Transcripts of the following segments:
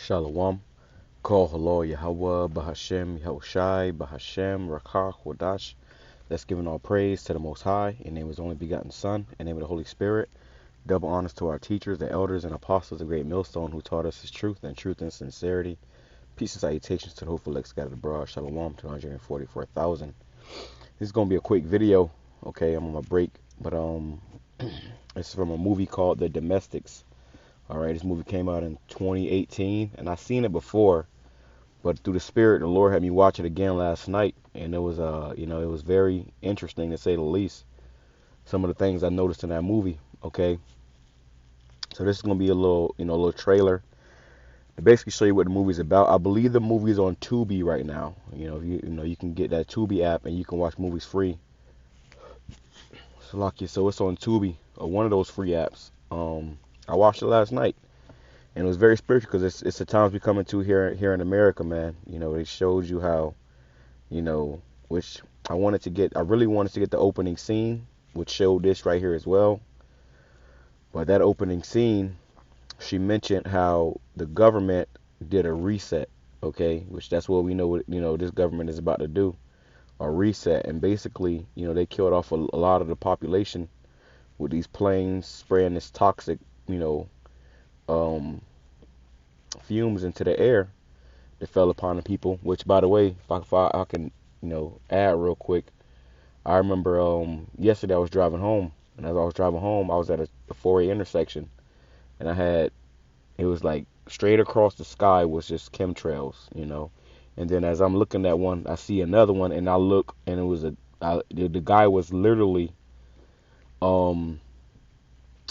Shalom. Call HALAL YAHAWAH, BAHASHAM, YAHWASHI, BAHASHAM, RAWCHAA, QADASH. Let's give all praise to the Most High, in the name of His only begotten Son, in the name of the Holy Spirit. Double honors to our teachers, the elders, and apostles of Great Millstone who taught us His truth and sincerity. Peace and salutations to the hopeful elect scattered abroad. Shalom to 144,000. This is going to be a quick video. Okay, I'm on my break, but it's from a movie called The Domestics. Alright, this movie came out in 2018, and I've seen it before, but through the Spirit, the Lord had me watch it again last night, and it was, it was very interesting to say the least. Some of the things I noticed in that movie. Okay, so this is gonna be a little, little trailer to basically show you what the movie's about. I believe the movie's on Tubi right now. You can get that Tubi app, and you can watch movies free. So it's on Tubi, or one of those free apps. I watched it last night, and it was very spiritual because it's the times we come into here in America, man. It shows you how, which I really wanted to get the opening scene, which showed this right here as well. But that opening scene, she mentioned how the government did a reset, okay, which that's what we know, this government is about to do, a reset, and basically, they killed off a lot of the population with these planes spraying this toxic, fumes into the air that fell upon the people. Which, by the way, if I can, add real quick, I remember yesterday I was driving home, and as I was driving home, I was at a 4A intersection, and it was like straight across the sky was just chemtrails, and then as I'm looking at one, I see another one, and I look, and it was the guy was literally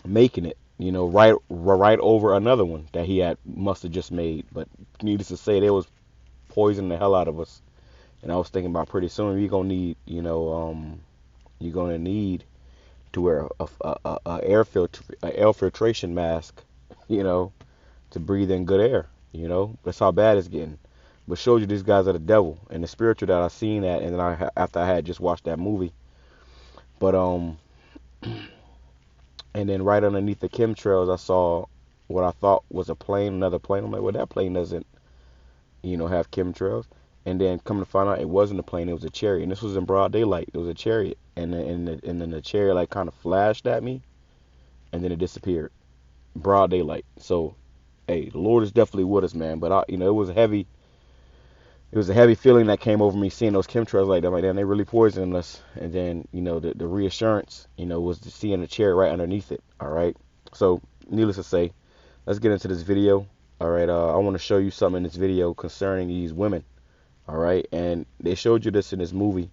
making it, right over another one that he must have just made. But needless to say, they was poisoning the hell out of us. And I was thinking about pretty soon you're gonna need, you're gonna need to wear a air filtration mask, to breathe in good air. That's how bad it's getting. But shows you these guys are the devil, and the spiritual that I seen that, and then after I had just watched that movie. But and then right underneath the chemtrails, I saw what I thought was another plane. I'm like, well, that plane doesn't, have chemtrails. And then come to find out, it wasn't a plane; it was a chariot. And this was in broad daylight. It was a chariot, and then the chariot like kind of flashed at me, and then it disappeared, broad daylight. So, hey, the Lord is definitely with us, man. But it was heavy. It was a heavy feeling that came over me seeing those chemtrails like that. Like, damn, they really poisoning us. And then, the reassurance, was seeing the chariot right underneath it. All right. So, needless to say, let's get into this video. All right. I want to show you something in this video concerning these women. All right. And they showed you this in this movie,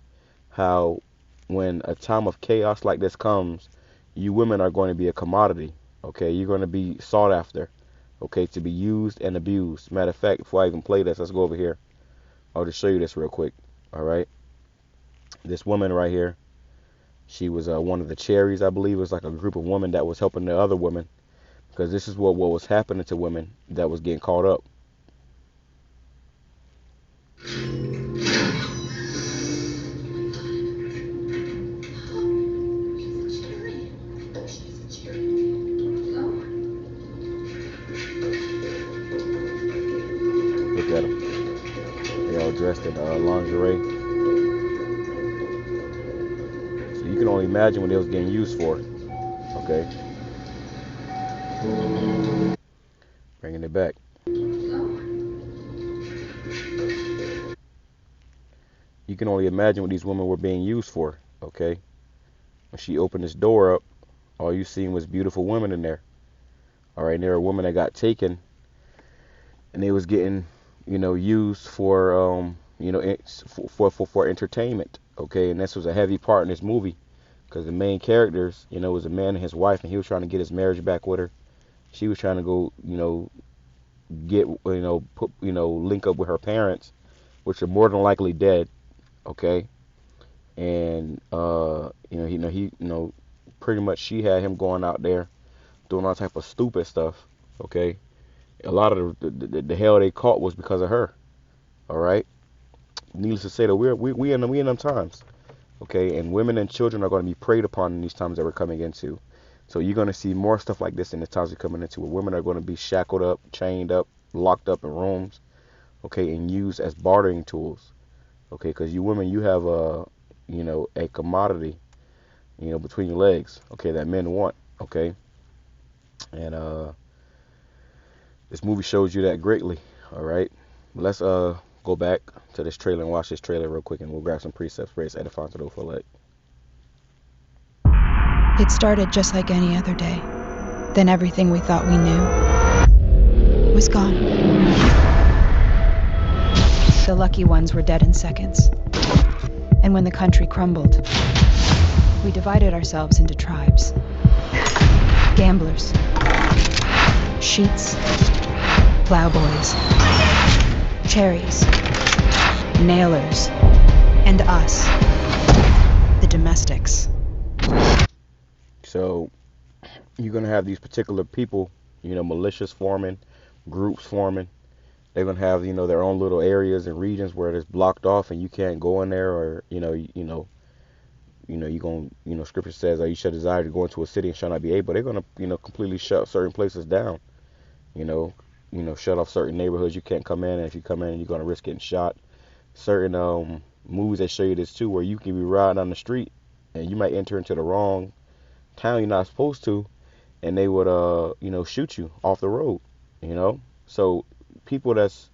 how when a time of chaos like this comes, you women are going to be a commodity. Okay. You're going to be sought after. Okay. To be used and abused. Matter of fact, before I even play this, let's go over here. I'll just show you this real quick. All right. This woman right here, she was one of the cherries, I believe. It was like a group of women that was helping the other women, because this is what was happening to women that was getting caught up. Look at them. They all dressed in lingerie. So you can only imagine what they was getting used for. Okay. Bringing it back. You can only imagine what these women were being used for. Okay. When she opened this door up, all you seen was beautiful women in there. All right. And there were women that got taken, and they was getting, used for, for entertainment. Okay. And this was a heavy part in this movie, because the main characters, was a man and his wife, and he was trying to get his marriage back with her. She was trying to go, get, link up with her parents, which are more than likely dead. Okay. And, pretty much she had him going out there doing all type of stupid stuff. Okay. A lot of the hell they caught was because of her. All right. Needless to say that we in them times. Okay. And women and children are going to be preyed upon in these times that we're coming into. So you're going to see more stuff like this in the times we're coming into, where women are going to be shackled up, chained up, locked up in rooms, okay, and used as bartering tools, okay, because you women, you have a commodity, between your legs, okay, that men want, okay, and this movie shows you that greatly, all right. Let's go back to this trailer and watch this trailer real quick, and we'll grab some precepts for it's edifying to those for like. It started just like any other day. Then everything we thought we knew was gone. The lucky ones were dead in seconds. And when the country crumbled, we divided ourselves into tribes. Gamblers, sheets, plowboys, cherries, nailers, and us, the domestics. So you're going to have these particular people, militias forming, groups forming. They're going to have, their own little areas and regions where it's blocked off and you can't go in there, or, you're going to, scripture says, you shall desire to go into a city and shall not be able. They're going to, completely shut certain places down, shut off certain neighborhoods. You can't come in, and if you come in, you're going to risk getting shot. Certain movies, they show you this too, where you can be riding down the street and you might enter into the wrong town you're not supposed to, and they would shoot you off the road. So people that's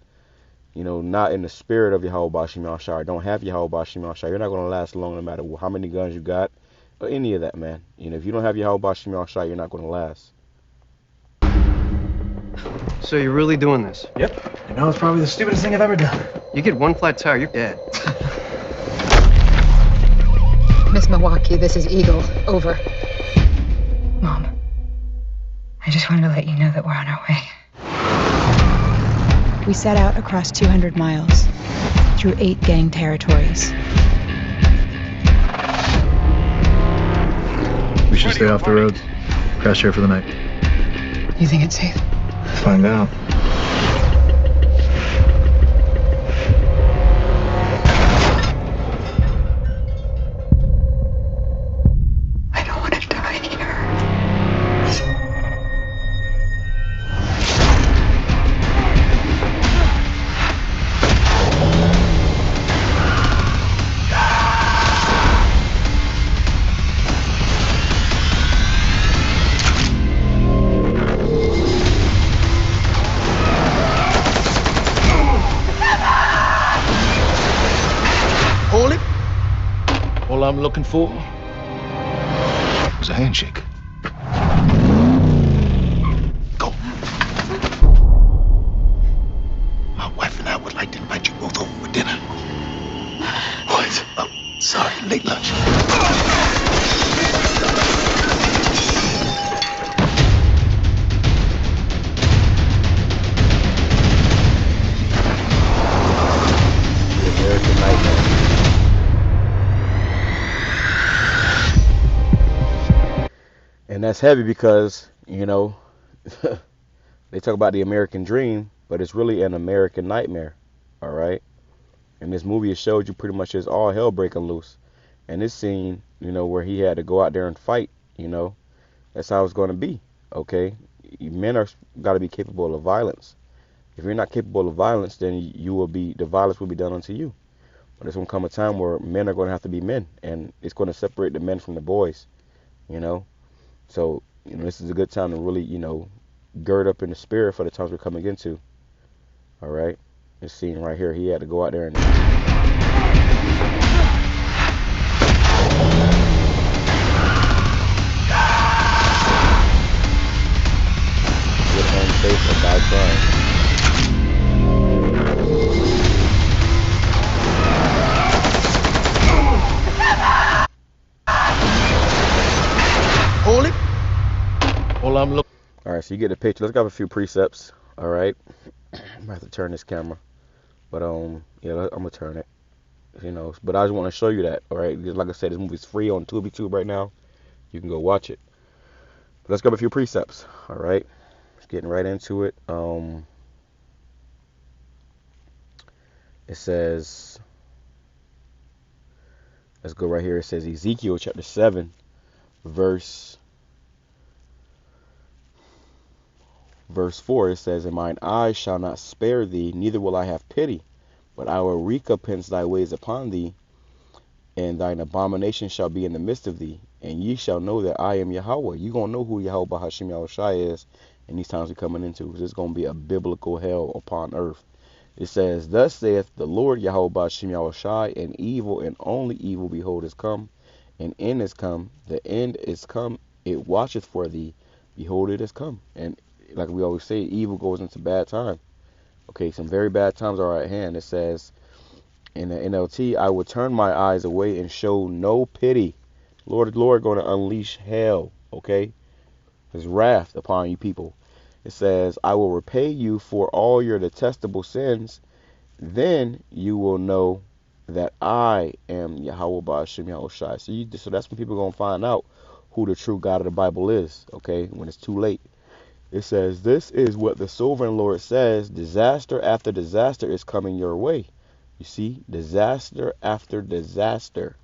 not in the spirit of YAHAWASHI, don't have YAHAWASHI, you're not going to last long, no matter how many guns you got or any of that, man. If you don't have YAHAWASHI, you're not going to last. So you're really doing this? Yep. It's probably the stupidest thing I've ever done. You get one flat tire, you're dead. Miss Milwaukee, this is Eagle. Over. Mom, I just wanted to let you know that we're on our way. We set out across 200 miles, through 8 gang territories. We should stay off the roads. Crash here for the night. You think it's safe? Let's find out. I don't want to die here. Hold it. All I'm looking for was a handshake. Go. My wife and I would like to invite you both over for dinner. What? Oh, sorry, late lunch. The American Nightmare. And that's heavy because, they talk about the American dream, but it's really an American nightmare, all right? In this movie, it showed you pretty much it's all hell breaking loose. And this scene, where he had to go out there and fight, that's how it's going to be, okay? Men are got to be capable of violence. If you're not capable of violence, then the violence will be done unto you. But there's going to come a time where men are going to have to be men, and it's going to separate the men from the boys, So, this is a good time to really, gird up in the spirit for the times we're coming into. All right? This scene right here, he had to go out there and... Get home safe or die trying. Hold it. All I'm looking. All right, so you get the picture. Let's grab a few precepts. All right, I'm gonna have to turn this camera, but yeah, I'm gonna turn it. But I just want to show you that. All right, because like I said, this movie's free on TubiTube right now. You can go watch it. But let's grab a few precepts. All right, getting right into it. It says, let's go right here. It says Ezekiel chapter 7, verse Verse 4, it says, and mine eyes shall not spare thee, neither will I have pity, but I will recompense thy ways upon thee, and thine abomination shall be in the midst of thee, and ye shall know that I am Yahweh. You going to know who Yahweh BAHASHAM YAHAWASHI is in these times we're coming into, because it's going to be a biblical hell upon earth. It says, thus saith the Lord Yahweh BAHASHAM YAHAWASHI, and evil and only evil, behold, is come, and end is come, the end is come, it watcheth for thee, behold, it is come. And like we always say, evil goes into bad time. Okay, some very bad times are at hand. It says in the NLT, I will turn my eyes away and show no pity. Lord going to unleash hell, okay? His wrath upon you people. It says, I will repay you for all your detestable sins. Then you will know that I am Yahweh BAHASHAM YAHAWASHI. So that's when people are going to find out who the true God of the Bible is, okay? When it's too late. It says, this is what the sovereign Lord says, disaster after disaster is coming your way. You see, disaster after disaster.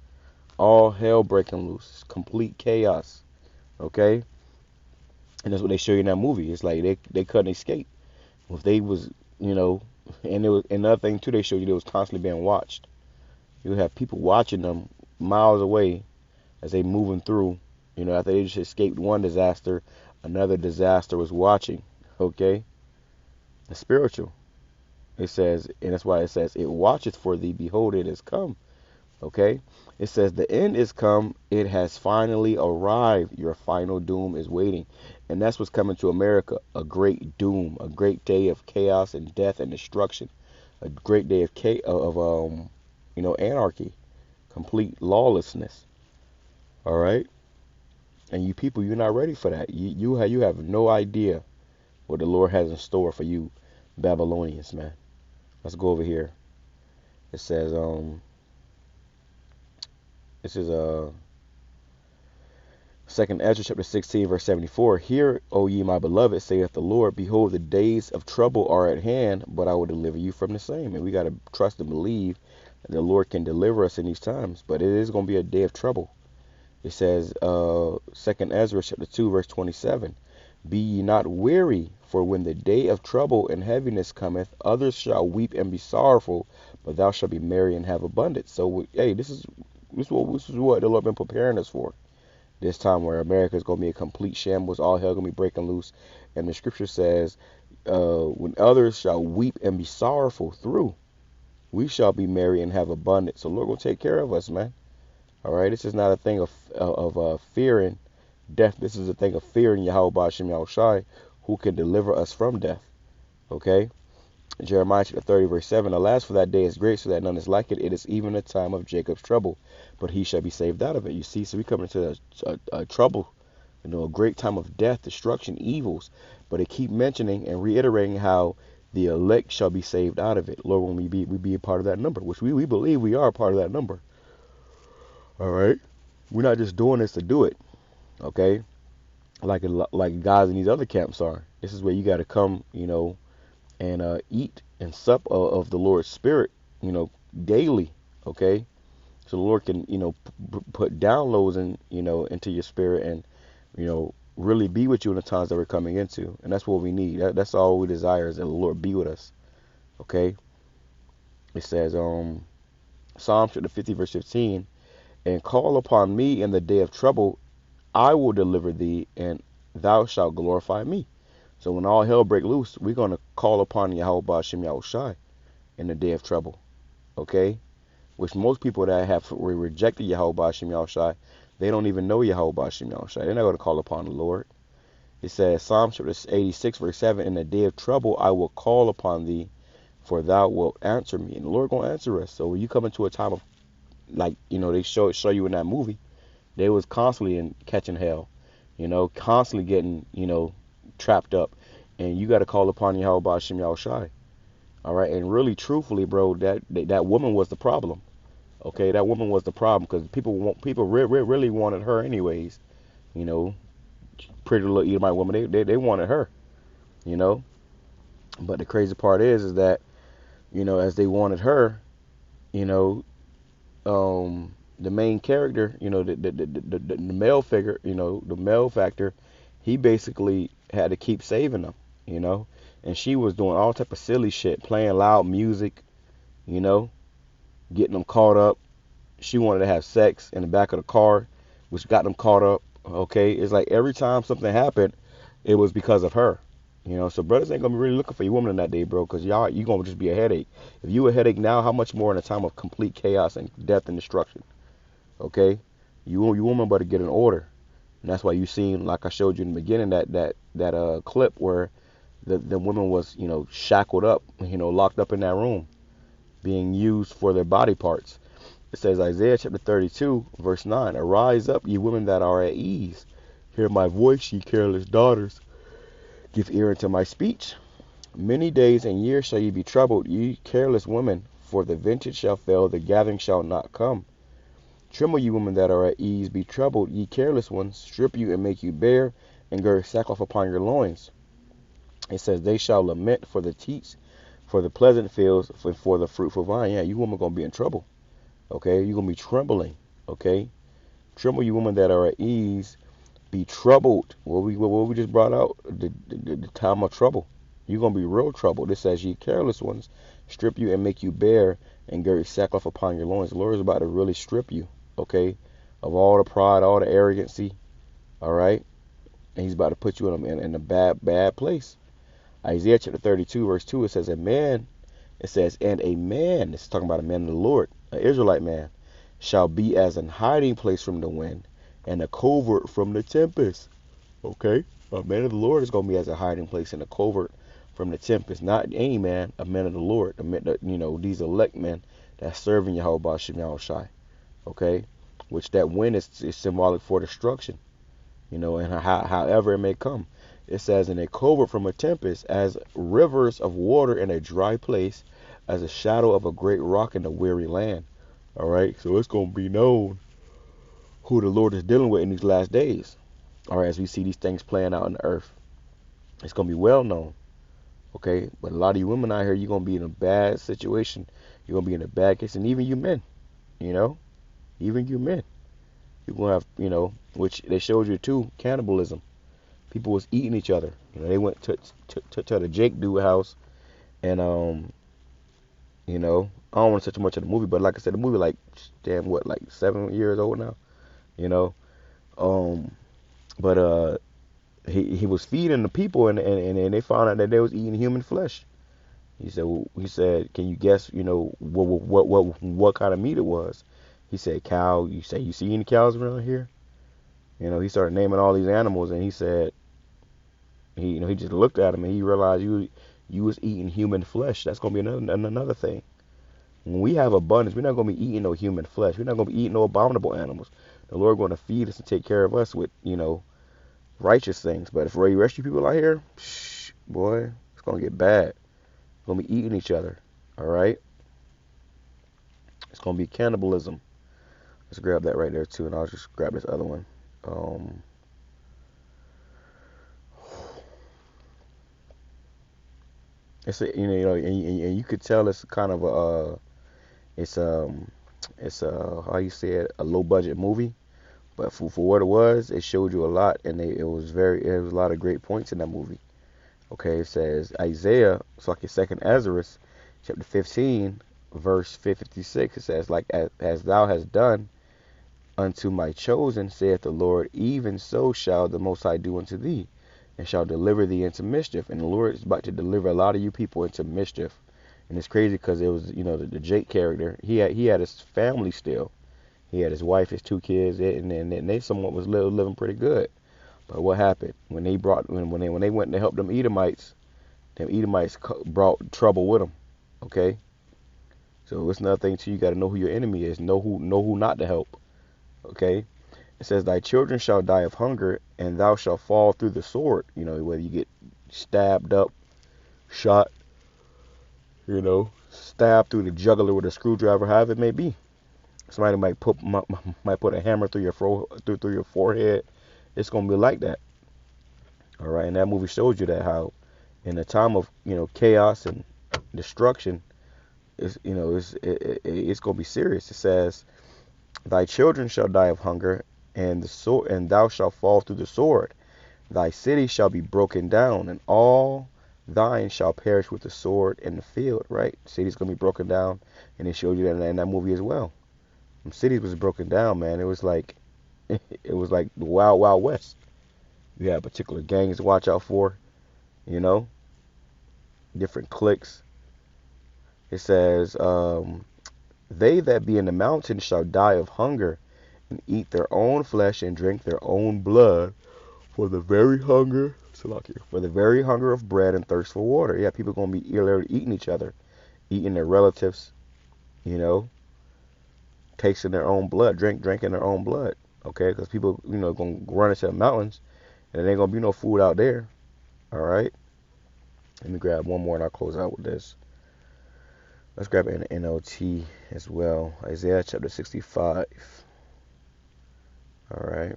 All hell breaking loose. Complete chaos. Okay? And that's what they show you in that movie. It's like they couldn't escape. If they was, and it was another thing too, they showed you they was constantly being watched. You have people watching them miles away as they moving through. After they just escaped one disaster, another disaster was watching. Okay? It's spiritual. It says, and that's why it says, it watcheth for thee, behold, it is come. Okay? It says, the end is come, it has finally arrived, your final doom is waiting. And that's what's coming to America, a great doom, a great day of chaos and death and destruction, a great day of anarchy, complete lawlessness. All right? And you people, you're not ready for that. You have no idea what the Lord has in store for you Babylonians, man. Let's go over here. It says, this is 2nd Ezra chapter 16, verse 74. Hear, O ye my beloved, saith the Lord, behold, the days of trouble are at hand, but I will deliver you from the same. And we got to trust and believe that the Lord can deliver us in these times. But it is going to be a day of trouble. It says, 2nd Ezra chapter 2, verse 27. Be ye not weary, for when the day of trouble and heaviness cometh, others shall weep and be sorrowful, but thou shalt be merry and have abundance. So, hey, this is what the Lord been preparing us for. This time where America is going to be a complete shambles, all hell going to be breaking loose. And the scripture says, when others shall weep and be sorrowful through, we shall be merry and have abundance. So, Lord going to take care of us, man. All right, this is not a thing of fearing death. This is a thing of fearing Yahweh BAHASHAM YAHAWASHI, who can deliver us from death. Okay? Jeremiah chapter 30, verse 7. Alas, for that day is great, so that none is like it. It is even a time of Jacob's trouble, but he shall be saved out of it. You see, so we come into a trouble, a great time of death, destruction, evils. But they keep mentioning and reiterating how the elect shall be saved out of it. Lord, when we be a part of that number, which we believe we are a part of that number. All right? We're not just doing this to do it. Okay? Like guys in these other camps are. This is where you got to come, and eat and sup of the Lord's Spirit, daily. Okay? So the Lord can, put downloads into your spirit and, really be with you in the times that we're coming into. And that's what we need. That's all we desire, is that the Lord be with us. Okay? It says, Psalm chapter 50, verse 15, and call upon me in the day of trouble, I will deliver thee, and thou shalt glorify me. So when all hell break loose, we're going to call upon Yahweh BAHASHAM YAHAWASHI in the day of trouble. Okay? Which most people that have rejected Yahweh BAHASHAM YAHAWASHI, they don't even know Yahweh BAHASHAM YAHAWASHI. They're not going to call upon the Lord. It says, Psalm chapter 86, verse 7, in the day of trouble I will call upon thee, for thou wilt answer me. And the Lord going to answer us. So when you come into a time of, they show you in that movie, they was constantly catching hell, constantly getting, trapped up. And you got to call upon Yahweh BAHASHAM YAHAWASHI. All right. And really, truthfully, bro, that woman was the problem. Okay. That woman was the problem, because people really wanted her anyways. Pretty little Edomite woman, they wanted her, But the crazy part is that, as they wanted her, the main character, the male figure, the male factor, he basically had to keep saving them. you know. And she was doing all type of silly shit, playing loud music, you know, getting them caught up. She wanted to have sex in the back of the car, which got them caught up. Okay, it's like every time something happened, it was because of her. You know, so brothers ain't gonna be really looking for your woman in that day, bro, because you gonna just be a headache. If you a headache now, how much more in a time of complete chaos and death and destruction? Okay, you woman better get in order. And that's why you seen, like I showed you in the beginning, that clip where the woman was, you know, shackled up, you know, locked up in that room, being used for their body parts. It says, Isaiah chapter 32, verse 9, "Arise up, ye women that are at ease. Hear my voice, ye careless daughters. Give ear unto my speech. Many days and years shall ye be troubled, ye careless women, for the vintage shall fail, the gathering shall not come. Tremble, ye women that are at ease, be troubled, ye careless ones, strip you and make you bare, and gird sackcloth upon your loins." It says, "They shall lament for the teats, for the pleasant fields, for the fruitful vine." Yeah, you women gonna be in trouble. Okay, you're gonna be trembling. Okay, tremble, you women that are at ease, be troubled. What we just brought out, the time of trouble. You're gonna be real troubled. It says, "Ye careless ones, strip you and make you bare, and gird sackcloth upon your loins." The Lord is about to really strip you, okay, of all the pride, all the arrogancy, all right, and He's about to put you in a bad place. Isaiah chapter 32, verse 2, it says, "A man," it says, "and a man," this is talking about a man of the Lord, an Israelite man, "shall be as an hiding place from the wind, and a covert from the tempest." Okay, a man of the Lord is going to be as a hiding place and a covert from the tempest. Not any man, a man of the Lord. You know, these elect men that serving BAHASHAM YAHWASHI. Okay, which that wind is symbolic for destruction. You know, and however it may come. It says, "In a covert from a tempest, as rivers of water in a dry place, as a shadow of a great rock in a weary land." All right, so it's going to be known who the Lord is dealing with in these last days. All right, as we see these things playing out in the earth, it's going to be well known. Okay, but a lot of you women out here, you're going to be in a bad situation. You're going to be in a bad case, and even you men, you know, even you men, you're going to have, you know, which they showed you too, cannibalism. People was eating each other. You know, they went to the Jake dude house, and you know, I don't want to say too much of the movie, but like I said, the movie like damn what, like 7 years old now, you know, but he was feeding the people, and they found out that they was eating human flesh. He said, "Can you guess, you know, what kind of meat it was?" He said, "Cow." You see any cows around here? You know, he started naming all these animals, and he said, he just looked at him and he realized you was eating human flesh. That's gonna be another thing. When we have abundance, we're not gonna be eating no human flesh. We're not gonna be eating no abominable animals. The Lord gonna feed us and take care of us with, you know, righteous things. But if you rescue people out here, boy, it's gonna get bad. We're gonna be eating each other. All right. It's gonna be cannibalism. Let's grab that right there too, and I'll just grab this other one. It's a, you know, and you could tell it's kind of a, it's how you say it, a low budget movie, but for what it was, it showed you a lot, and it was a lot of great points in that movie. Okay, it says Isaiah, it's like your second Ezra, chapter 15, verse 56. It says, "Like as thou hast done unto my chosen, saith the Lord, even so shall the Most High do unto thee, and shall deliver thee into mischief." And the Lord is about to deliver a lot of you people into mischief. And it's crazy because it was, you know, the Jake character. He had his family still. He had his wife, his 2 kids, and they somewhat was living pretty good. But what happened when they went to help them Edomites brought trouble with them. Okay, so it's another thing too. You got to know who your enemy is. Know who not to help. Okay. It says, "Thy children shall die of hunger, and thou shalt fall through the sword." You know, whether you get stabbed up, shot, you know, stabbed through the jugular with a screwdriver, however it may be. Somebody might put a hammer through your forehead. It's gonna be like that. All right, and that movie shows you that how, in a time of, you know, chaos and destruction, it's gonna be serious. It says, "Thy children shall die of hunger, and thou shalt fall through the sword. Thy city shall be broken down, and all thine shall perish with the sword in the field, right? Cities gonna be broken down, and they showed you that in that movie as well. Some cities was broken down, man. It was like it was like the Wild Wild West. You had particular gangs to watch out for, you know, different cliques. It says, they that be in the mountains shall die of hunger, and eat their own flesh and drink their own blood, for the very hunger of bread and thirst for water. Yeah, people gonna be eating each other, eating their relatives, you know, tasting their own blood, drinking their own blood. Okay, because people, you know, gonna run into the mountains, and there ain't gonna be no food out there. All right. Let me grab one more, and I'll close out with this. Let's grab an NLT as well. Isaiah chapter 65. All right.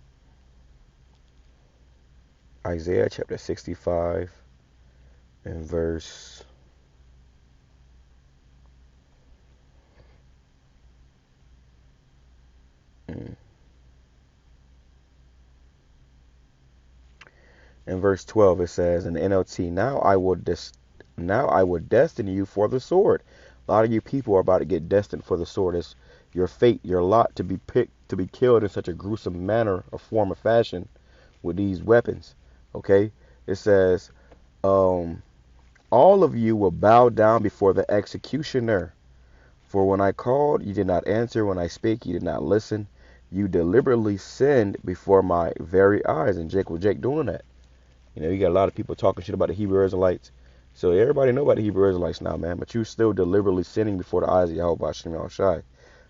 Isaiah chapter 65 and verse 12, it says in the NLT, now I will destine you for the sword. A lot of you people are about to get destined for the sword. It's your fate, your lot, to be picked, to be killed in such a gruesome manner, or form, of fashion, with these weapons. Okay, it says, all of you will bow down before the executioner. For when I called, you did not answer. When I spake, you did not listen. You deliberately sinned before my very eyes. And Jake doing that. You know, you got a lot of people talking shit about the Hebrew Israelites. So everybody know about the Hebrew Israelites now, man. But you still deliberately sinning before the eyes of YAHAWASHI.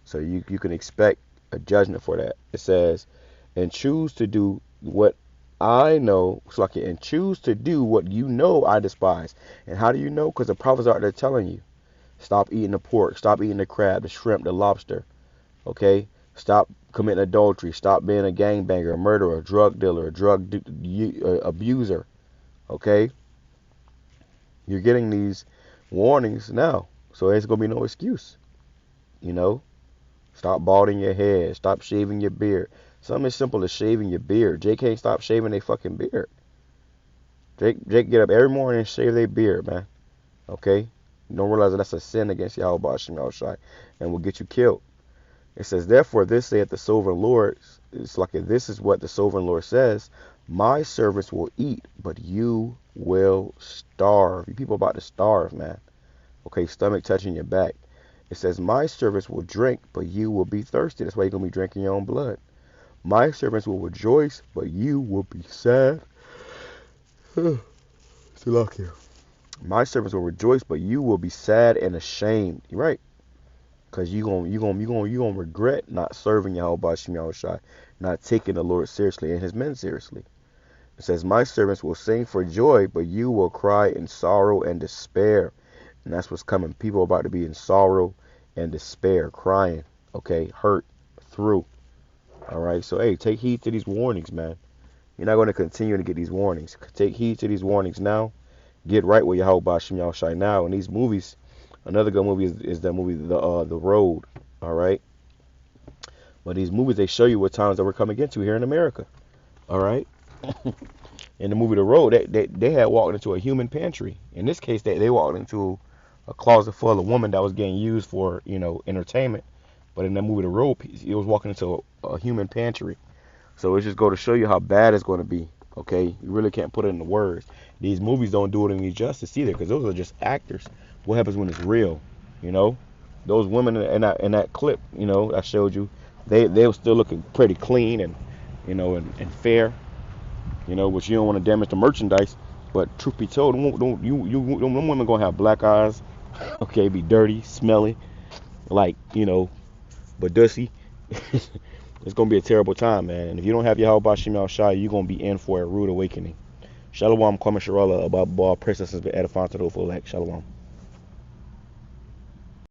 So you can expect a judgment for that. It says, and choose to do what I know, and choose to do what you know I despise. And how do you know? Because the prophets are out there telling you. Stop eating the pork. Stop eating the crab, the shrimp, the lobster. Okay? Stop committing adultery. Stop being a gangbanger, a murderer, a drug dealer, a drug abuser. Okay? You're getting these warnings now. So there's going to be no excuse. You know? Stop balding your head. Stop shaving your beard. Something as simple as shaving your beard. Jake can't stop shaving their fucking beard. Jake get up every morning and shave their beard, man. Okay? You don't realize that that's a sin against YAHAWASHI and will get you killed. It says, therefore, this saith the sovereign Lord. It's like, this is what the sovereign Lord says. My servants will eat, but you will starve. You people about to starve, man. Okay, stomach touching your back. It says, my servants will drink, but you will be thirsty. That's why you're going to be drinking your own blood. My servants will rejoice, but you will be sad. My servants will rejoice, but you will be sad and ashamed. You're right. Because you're gonna regret not serving YAHAWASHI, not taking the Lord seriously and his men seriously. It says, my servants will sing for joy, but you will cry in sorrow and despair. And that's what's coming. People are about to be in sorrow and despair, crying, okay, hurt through. All right, so hey, take heed to these warnings, man. You're not going to continue to get these warnings. Take heed to these warnings now. Get right with YAHAWASHI now. And these movies, another good movie is that movie, The Road. All right. But these movies, they show you what times that we're coming into here in America. All right. In the movie The Road, they had walked into a human pantry. In this case, they walked into a closet full of women that was getting used for, you know, entertainment. But in that movie The Road, it was walking into a human pantry. So it's just go to show you how bad it's going to be. Okay, you really can't put it into words. These movies don't do it any justice either, because those are just actors. What happens when it's real? You know, those women in that clip, you know, I showed you, they were still looking pretty clean and, you know, and fair. You know, which you don't want to damage the merchandise. But truth be told, them women gonna have black eyes. Okay, be dirty, smelly, like, you know, but dusty. It's going to be a terrible time, man. And if you don't have YAHAWASHI, you're going to be in for a rude awakening. Shalom, Kwame Sharala, about ball, princesses, be edifying to the full elect. Shalom.